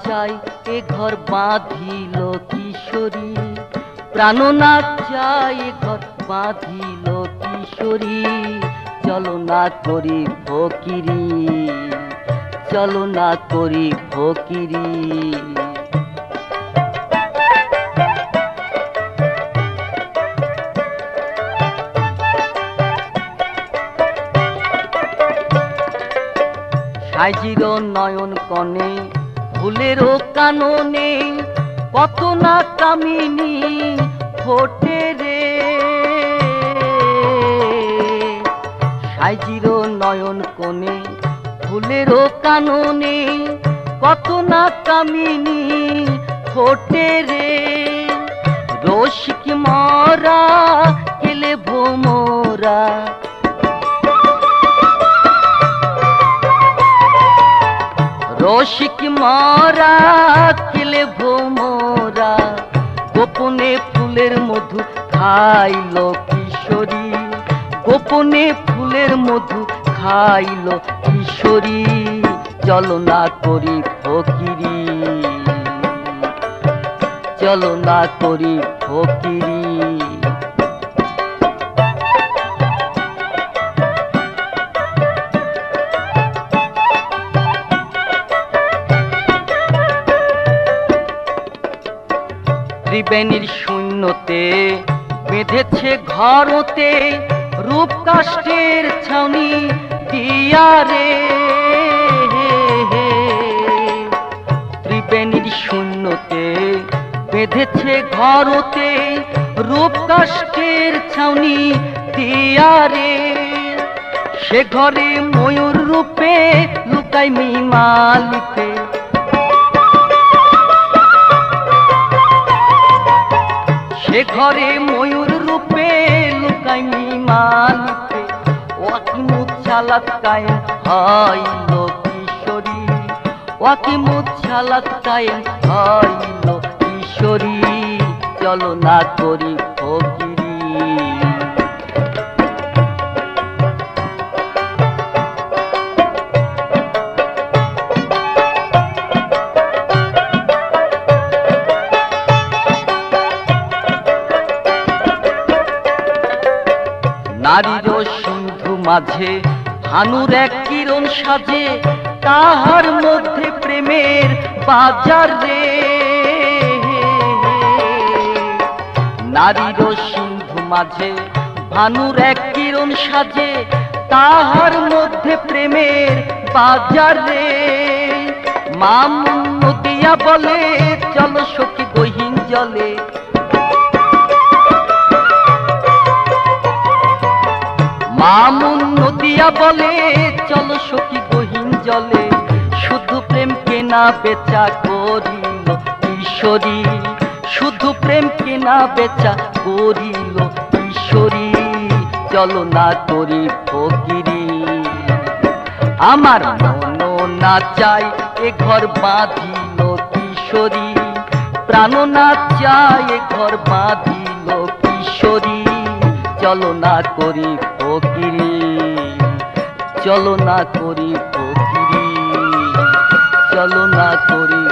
চাই এ ঘর বাঁধিল কিশোরী, প্রাণ না চাই এ ঘর বাঁধিল কিশোরী। চলো না করি ফকিরি, চলো না করি ফকিরি। সাইজির নয়ন কনে ফুলেরও কাননে, কত না কামিনী ফোটে রে। সাইজির নয়ন কনে ফুলেরও কাননে, কত না কামিনী ফোটে রে। রসিক মরা খেলে ভোমরা, রসিক মরা খেলে ভোমরা। গোপনে ফুলের মধু খাইল কিশোরী, গোপনে ফুলের মধু খাইল কিশোরী। চলো না করি ফকিরি, চলো না করি ফকিরি। ত্রিবেণীর শূন্যতে বেঁধেছে ঘরতে, রূপ কাষ্ঠের ছাউনি দিয়া রে। ত্রিবেণীর শূন্যতে বেঁধেছে ঘরতে, রূপ কাষ্ঠের ছাউনি দিয়া রে। সে ঘরে ময়ূর রূপে লুকাই মিমালিতে, সে ঘরে ময়ূর রূপে লুকাই মিমালিতে। ওয়াকি মুছালাত কায়েম হইল কিশোরী, ওয়াকি মুছালাত কায়েম হইল কিশোরী। চলো না করি ফকিরি, নারীর সিন্ধু মাঝে ভানুর এক কিরণ সাজে, তাহার মধ্যে প্রেমের বাজার রে। নারীর সিন্ধু মাঝে ভানুর এক কিরণ সাজে, তাহার মধ্যে প্রেমের বাজার রে। মামুন নদিয়া বলে চলো সখী গহীন জলে, মামুন নদিয়া বলে চলো সখী গহীন জলে। শুধু প্রেম কেনা বেচা করিল কিশোরী, শুধু প্রেম কেনা বেচা করিল কিশোরী। চলো না করি ফকিরি, আমার মন না চাই এ ঘর বাঁধিল কিশোরী, প্রাণ না চাই এ ঘর বাঁধিল কিশোরী। চলো না করি ফকিরি, চলো না করি ফকিরি, চলো না করি।